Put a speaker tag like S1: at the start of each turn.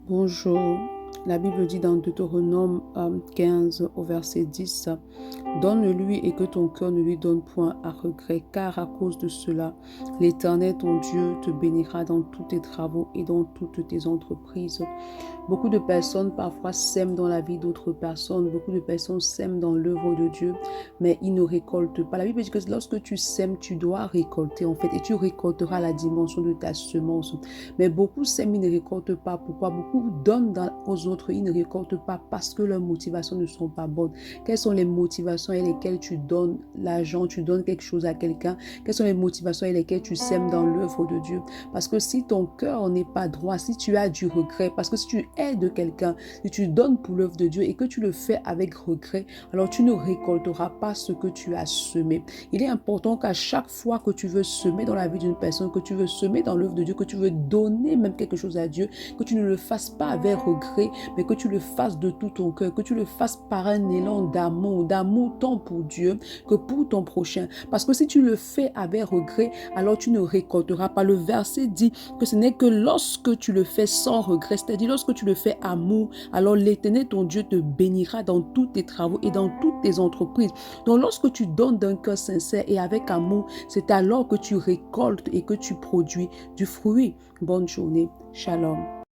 S1: Bonjour. La Bible dit dans Deutéronome 15 au verset 10, donne-lui et que ton cœur ne lui donne point à regret, car à cause de cela, l'Éternel ton Dieu te bénira dans tous tes travaux et dans toutes tes entreprises. Beaucoup de personnes parfois sèment dans la vie d'autres personnes, beaucoup de personnes sèment dans l'œuvre de Dieu, mais ils ne récoltent pas. La Bible dit que lorsque tu sèmes, tu dois récolter en fait, et tu récolteras la dimension de ta semence. Mais beaucoup sèment, ils ne récoltent pas. Pourquoi? Beaucoup donnent aux autres, ils ne récoltent pas parce que leurs motivations ne sont pas bonnes. Quelles sont les motivations avec lesquelles tu donnes l'argent, tu donnes quelque chose à quelqu'un? Quelles sont les motivations avec lesquelles tu sèmes dans l'œuvre de Dieu? Parce que si ton cœur n'est pas droit, si tu as du regret, parce que si tu aides quelqu'un, si tu donnes pour l'œuvre de Dieu et que tu le fais avec regret, alors tu ne récolteras pas ce que tu as semé. Il est important qu'à chaque fois que tu veux semer dans la vie d'une personne, que tu veux semer dans l'œuvre de Dieu, que tu veux donner même quelque chose à Dieu, que tu ne le fasses pas avec regret, mais que tu le fasses de tout ton cœur, que tu le fasses par un élan d'amour tant pour Dieu que pour ton prochain. Parce que si tu le fais avec regret, alors tu ne récolteras pas. Le verset dit que ce n'est que lorsque tu le fais sans regret, c'est-à-dire lorsque tu le fais amour, alors l'Éternel ton Dieu te bénira dans tous tes travaux et dans toutes tes entreprises. Donc lorsque tu donnes d'un cœur sincère et avec amour, c'est alors que tu récoltes et que tu produis du fruit. Bonne journée. Shalom.